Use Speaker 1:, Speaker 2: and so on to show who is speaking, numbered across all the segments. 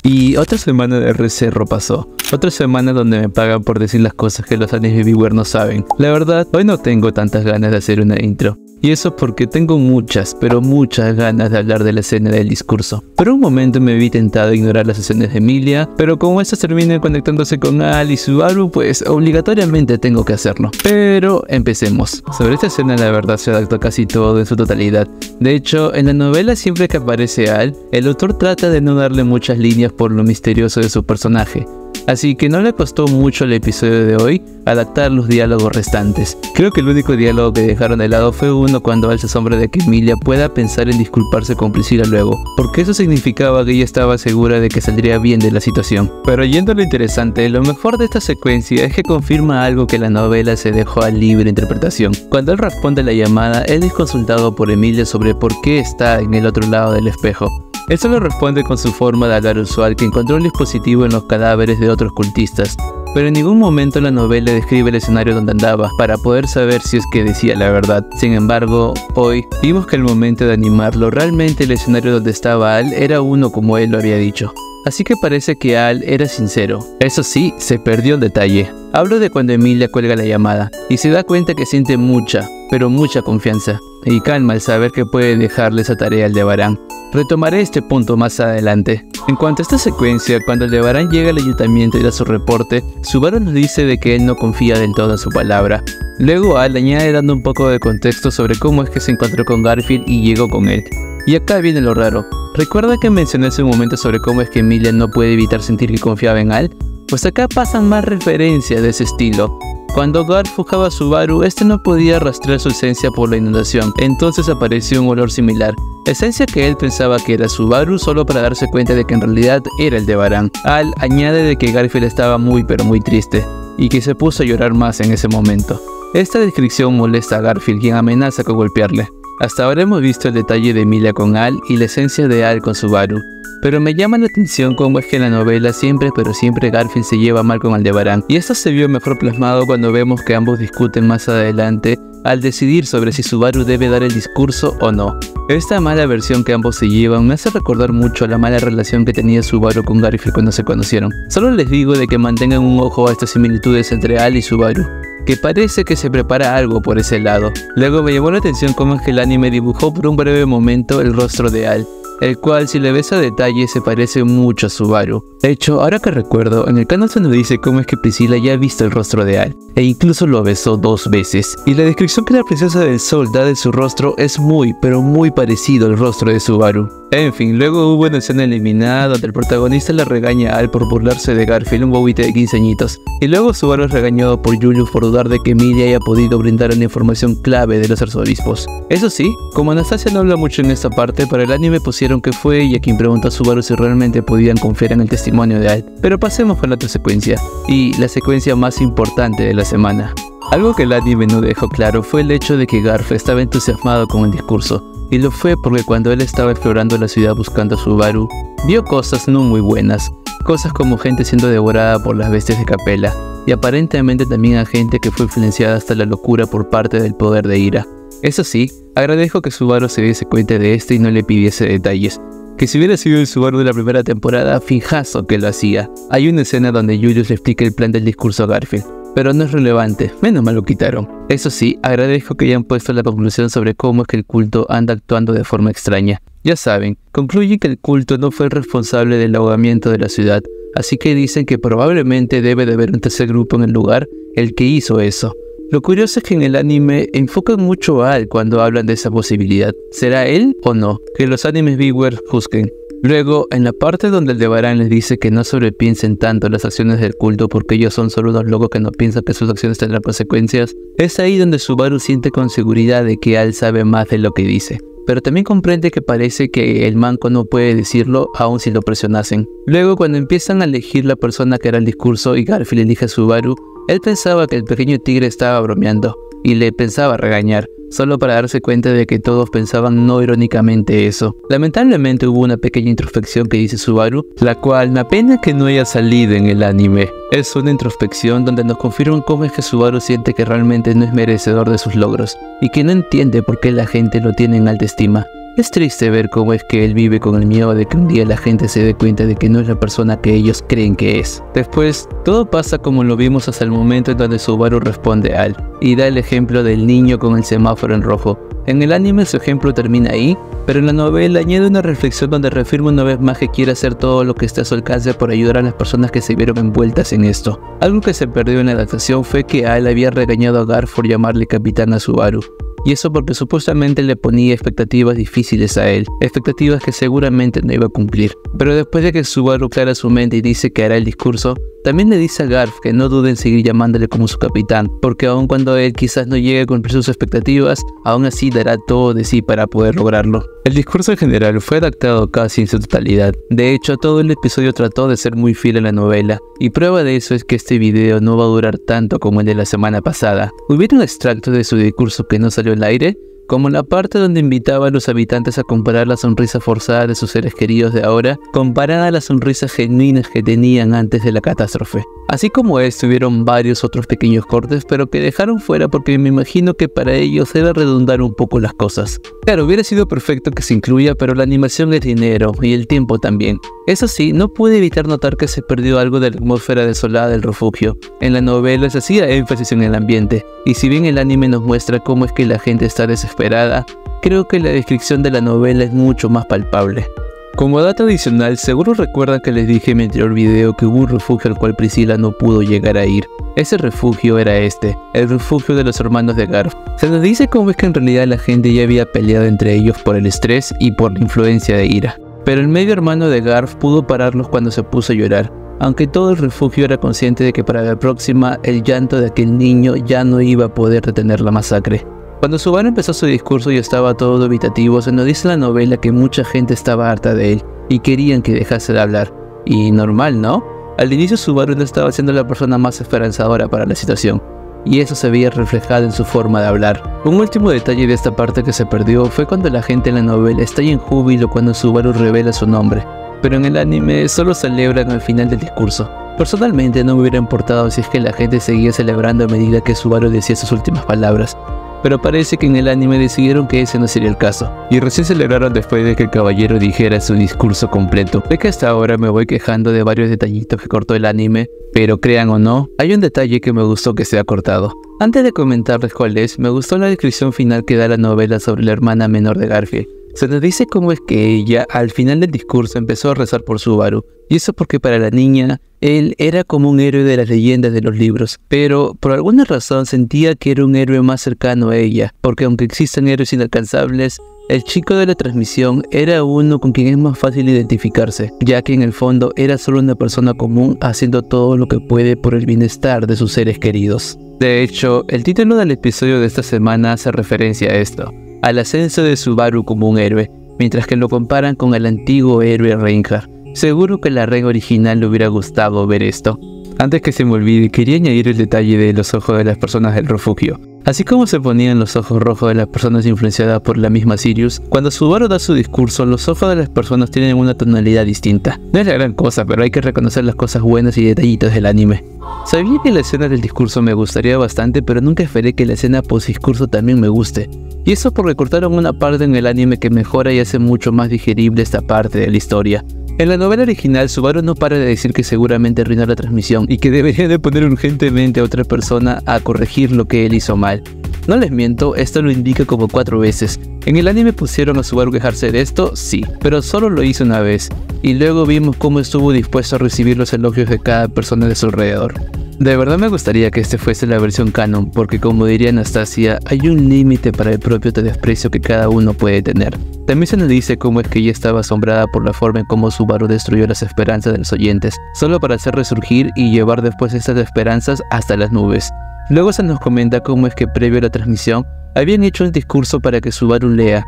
Speaker 1: Y otra semana de recerro pasó. Otra semana donde me pagan por decir las cosas que los anime viewers no saben. La verdad, hoy no tengo tantas ganas de hacer una intro. Y eso porque tengo muchas, pero muchas ganas de hablar de la escena del discurso. Por un momento me vi tentado a ignorar las sesiones de Emilia, pero como estas terminan conectándose con Al y Subaru, pues obligatoriamente tengo que hacerlo. Pero empecemos. Sobre esta escena la verdad se adaptó casi todo en su totalidad. De hecho, en la novela siempre que aparece Al, el autor trata de no darle muchas líneas por lo misterioso de su personaje. Así que no le costó mucho al episodio de hoy adaptar los diálogos restantes. Creo que el único diálogo que dejaron de lado fue uno cuando Al se asombra de que Emilia pueda pensar en disculparse con Priscilla luego, porque eso significaba que ella estaba segura de que saldría bien de la situación. Pero yendo a lo interesante, lo mejor de esta secuencia es que confirma algo que la novela se dejó a libre interpretación. Cuando él responde a la llamada, él es consultado por Emilia sobre por qué está en el otro lado del espejo. Él solo responde con su forma de hablar usual, que encontró un dispositivo en los cadáveres de otros cultistas, pero en ningún momento la novela describe el escenario donde andaba para poder saber si es que decía la verdad. Sin embargo, hoy vimos que al momento de animarlo, realmente el escenario donde estaba Al era uno como él lo había dicho. Así que parece que Al era sincero. Eso sí, se perdió un detalle. Hablo de cuando Emilia cuelga la llamada y se da cuenta que siente mucha, pero mucha confianza y calma al saber que puede dejarle esa tarea al Aldebarán. Retomaré este punto más adelante. En cuanto a esta secuencia, cuando Aldebarán llega al ayuntamiento y da su reporte, Subaru nos dice de que él no confía del todo en su palabra. Luego Al añade dando un poco de contexto sobre cómo es que se encontró con Garfield y llegó con él. Y acá viene lo raro. ¿Recuerda que mencioné hace un momento sobre cómo es que Emilia no puede evitar sentir que confiaba en Al? Pues acá pasan más referencias de ese estilo. Cuando Garf buscaba a Subaru, este no podía rastrear su esencia por la inundación, entonces apareció un olor similar. Esencia que él pensaba que era Subaru solo para darse cuenta de que en realidad era Aldebarán. Al añade de que Garfield estaba muy pero muy triste, y que se puso a llorar más en ese momento. Esta descripción molesta a Garfield, quien amenaza con golpearle. Hasta ahora hemos visto el detalle de Emilia con Al y la esencia de Al con Subaru. Pero me llama la atención cómo es que en la novela siempre Garfield se lleva mal con Aldebarán, y esto se vio mejor plasmado cuando vemos que ambos discuten más adelante al decidir sobre si Subaru debe dar el discurso o no. Esta mala versión que ambos se llevan me hace recordar mucho a la mala relación que tenía Subaru con Garfield cuando se conocieron. Solo les digo de que mantengan un ojo a estas similitudes entre Al y Subaru, que parece que se prepara algo por ese lado. Luego me llamó la atención cómo es que el anime dibujó por un breve momento el rostro de Al, el cual si le ves a detalle se parece mucho a Subaru. De hecho, ahora que recuerdo, en el canal se nos dice cómo es que Priscilla ya ha visto el rostro de Al, e incluso lo besó 2 veces. Y la descripción que la princesa del sol da de su rostro es muy, pero muy parecido al rostro de Subaru. En fin, luego hubo una escena eliminada donde el protagonista le regaña a Al por burlarse de Garfield, un bobito de 15 añitos. Y luego Subaru es regañado por Julius por dudar de que Emilia haya podido brindar una información clave de los arzobispos. Eso sí, como Anastasia no habla mucho en esta parte, para el anime pusieron que fue ella quien preguntó a Subaru si realmente podían confiar en el testimonio de Al. Pero pasemos con la otra secuencia, y la secuencia más importante de la semana. Algo que el anime no dejó claro fue el hecho de que Garf estaba entusiasmado con el discurso, y lo fue porque cuando él estaba explorando la ciudad buscando a Subaru, vio cosas no muy buenas, cosas como gente siendo devorada por las bestias de Capella, y aparentemente también a gente que fue influenciada hasta la locura por parte del poder de ira. Eso sí, agradezco que Subaru se diese cuenta de esto y no le pidiese detalles, que si hubiera sido el Subaru de la primera temporada, fijazo que lo hacía. Hay una escena donde Julius le explica el plan del discurso a Garfield, pero no es relevante, menos mal lo quitaron. Eso sí, agradezco que hayan puesto la conclusión sobre cómo es que el culto anda actuando de forma extraña. Ya saben, concluyen que el culto no fue el responsable del ahogamiento de la ciudad, así que dicen que probablemente debe de haber un tercer grupo en el lugar, el que hizo eso. Lo curioso es que en el anime enfocan mucho a Al cuando hablan de esa posibilidad. ¿Será él o no? Que los animes viewers juzguen. Luego, en la parte donde Aldebarán les dice que no sobrepiensen tanto las acciones del culto porque ellos son solo unos locos que no piensan que sus acciones tendrán consecuencias, es ahí donde Subaru siente con seguridad de que Al sabe más de lo que dice. Pero también comprende que parece que el manco no puede decirlo aun si lo presionasen. Luego, cuando empiezan a elegir la persona que hará el discurso y Garfield elige a Subaru, él pensaba que el pequeño tigre estaba bromeando y le pensaba regañar, solo para darse cuenta de que todos pensaban no irónicamente eso. Lamentablemente hubo una pequeña introspección que dice Subaru, la cual me apena que no haya salido en el anime. Es una introspección donde nos confirman cómo es que Subaru siente que realmente no es merecedor de sus logros y que no entiende por qué la gente lo tiene en alta estima. Es triste ver cómo es que él vive con el miedo de que un día la gente se dé cuenta de que no es la persona que ellos creen que es. Después, todo pasa como lo vimos hasta el momento en donde Subaru responde a Al, y da el ejemplo del niño con el semáforo en rojo. En el anime su ejemplo termina ahí, pero en la novela añade una reflexión donde reafirma una vez más que quiere hacer todo lo que esté a su alcance por ayudar a las personas que se vieron envueltas en esto. Algo que se perdió en la adaptación fue que Al había regañado a Garf por llamarle capitán a Subaru. Y eso porque supuestamente le ponía expectativas difíciles a él, expectativas que seguramente no iba a cumplir. Pero después de que Subaru aclara su mente y dice que hará el discurso, también le dice a Garf que no dude en seguir llamándole como su capitán, porque aun cuando él quizás no llegue a cumplir sus expectativas, aún así dará todo de sí para poder lograrlo. El discurso en general fue adaptado casi en su totalidad. De hecho, todo el episodio trató de ser muy fiel a la novela, y prueba de eso es que este video no va a durar tanto como el de la semana pasada. Hubiera un extracto de su discurso que no salió al aire, como la parte donde invitaba a los habitantes a comparar la sonrisa forzada de sus seres queridos de ahora, comparada a las sonrisas genuinas que tenían antes de la catástrofe. Así como esto, hubieron varios otros pequeños cortes, pero que dejaron fuera porque me imagino que para ellos era redundar un poco las cosas. Claro, hubiera sido perfecto que se incluya, pero la animación es dinero, y el tiempo también. Eso sí, no pude evitar notar que se perdió algo de la atmósfera desolada del refugio. En la novela se hacía énfasis en el ambiente, y si bien el anime nos muestra cómo es que la gente está desesperada, creo que la descripción de la novela es mucho más palpable. Como dato adicional, seguro recuerdan que les dije en mi anterior video que hubo un refugio al cual Priscilla no pudo llegar a ir. Ese refugio era el refugio de los hermanos de Garf. Se nos dice cómo es que en realidad la gente ya había peleado entre ellos por el estrés y por la influencia de ira. Pero el medio hermano de Garf pudo pararlos cuando se puso a llorar, aunque todo el refugio era consciente de que para la próxima el llanto de aquel niño ya no iba a poder detener la masacre. Cuando Subaru empezó su discurso y estaba todo dubitativo, se nos dice en la novela que mucha gente estaba harta de él y querían que dejase de hablar. Y normal, ¿no? Al inicio Subaru no estaba siendo la persona más esperanzadora para la situación, y eso se veía reflejado en su forma de hablar. Un último detalle de esta parte que se perdió fue cuando la gente en la novela estalla en júbilo cuando Subaru revela su nombre, pero en el anime solo celebran al final del discurso. Personalmente no me hubiera importado si es que la gente seguía celebrando a medida que Subaru decía sus últimas palabras, pero parece que en el anime decidieron que ese no sería el caso, y recién celebraron después de que el caballero dijera su discurso completo. Sé que hasta ahora me voy quejando de varios detallitos que cortó el anime, pero crean o no, hay un detalle que me gustó que sea cortado. Antes de comentarles cuál es, me gustó la descripción final que da la novela sobre la hermana menor de Garfield. Se nos dice cómo es que ella, al final del discurso, empezó a rezar por Subaru, y eso porque para la niña, él era como un héroe de las leyendas de los libros, pero por alguna razón sentía que era un héroe más cercano a ella, porque aunque existen héroes inalcanzables, el chico de la transmisión era uno con quien es más fácil identificarse, ya que en el fondo era solo una persona común haciendo todo lo que puede por el bienestar de sus seres queridos. De hecho, el título del episodio de esta semana hace referencia a esto, al ascenso de Subaru como un héroe, mientras que lo comparan con el antiguo héroe Reinhardt. Seguro que a la Ren original le hubiera gustado ver esto. Antes que se me olvide, quería añadir el detalle de los ojos de las personas del refugio. Así como se ponían los ojos rojos de las personas influenciadas por la misma Sirius, cuando Subaru da su discurso, los ojos de las personas tienen una tonalidad distinta. No es la gran cosa, pero hay que reconocer las cosas buenas y detallitos del anime. Sabía que la escena del discurso me gustaría bastante, pero nunca esperé que la escena post-discurso también me guste. Y eso porque cortaron una parte en el anime que mejora y hace mucho más digerible esta parte de la historia. En la novela original, Subaru no para de decir que seguramente arruinó la transmisión y que debería de poner urgentemente a otra persona a corregir lo que él hizo mal. No les miento, esto lo indica como 4 veces. En el anime pusieron a Subaru quejarse de esto, sí, pero solo lo hizo una vez. Y luego vimos cómo estuvo dispuesto a recibir los elogios de cada persona de su alrededor. De verdad me gustaría que este fuese la versión canon, porque como diría Anastasia, hay un límite para el propio desprecio que cada uno puede tener. También se nos dice cómo es que ella estaba asombrada por la forma en cómo Subaru destruyó las esperanzas de los oyentes, solo para hacer resurgir y llevar después estas esperanzas hasta las nubes. Luego se nos comenta cómo es que previo a la transmisión, habían hecho un discurso para que Subaru lea,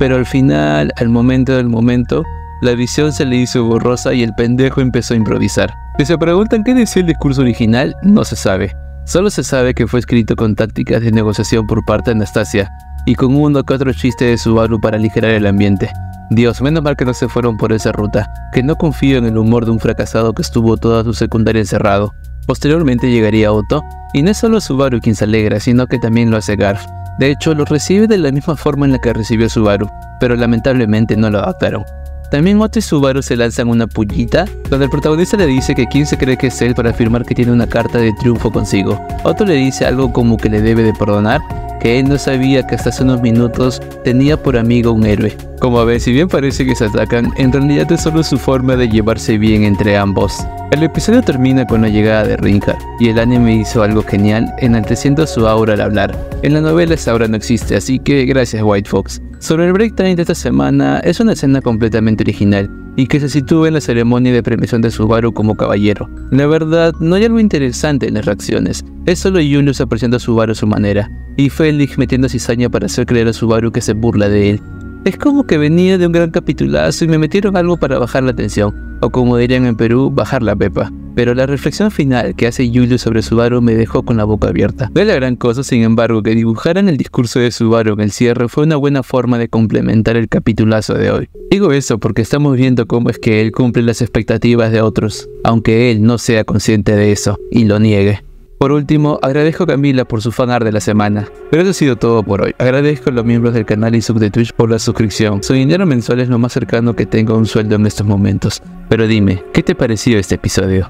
Speaker 1: pero al final, al momento del momento, la visión se le hizo borrosa y el pendejo empezó a improvisar. Si se preguntan qué decía el discurso original, no se sabe. Solo se sabe que fue escrito con tácticas de negociación por parte de Anastasia, y con uno que otro chiste de Subaru para aligerar el ambiente. Dios, menos mal que no se fueron por esa ruta, que no confío en el humor de un fracasado que estuvo toda su secundaria encerrado. Posteriormente llegaría Otto, y no es solo Subaru quien se alegra, sino que también lo hace Garf, De hecho, lo recibe de la misma forma en la que recibió Subaru, pero lamentablemente no lo adaptaron. También Otto y Subaru se lanzan una pullita, donde el protagonista le dice que quién se cree que es él para afirmar que tiene una carta de triunfo consigo. Otto le dice algo como que le debe de perdonar, que él no sabía que hasta hace unos minutos tenía por amigo un héroe. Como ves, si bien parece que se atacan, en realidad es solo su forma de llevarse bien entre ambos. El episodio termina con la llegada de Reinhardt, y el anime hizo algo genial, enalteciendo su aura al hablar. En la novela esa aura no existe, así que gracias White Fox. Sobre el break time de esta semana, es una escena completamente original, y que se sitúa en la ceremonia de premiación de Subaru como caballero. La verdad, no hay algo interesante en las reacciones, es solo Julius apreciando a Subaru a su manera, y Felix metiendo cizaña para hacer creer a Subaru que se burla de él. Es como que venía de un gran capitulazo y me metieron algo para bajar la tensión, o como dirían en Perú, bajar la pepa. Pero la reflexión final que hace Julius sobre Subaru me dejó con la boca abierta. No es la gran cosa, sin embargo, que dibujaran el discurso de Subaru en el cierre fue una buena forma de complementar el capitulazo de hoy. Digo eso porque estamos viendo cómo es que él cumple las expectativas de otros, aunque él no sea consciente de eso y lo niegue. Por último, agradezco a Camila por su fanart de la semana. Pero eso ha sido todo por hoy. Agradezco a los miembros del canal y sub de Twitch por la suscripción. Su dinero mensual es lo más cercano que tengo a un sueldo en estos momentos. Pero dime, ¿qué te pareció este episodio?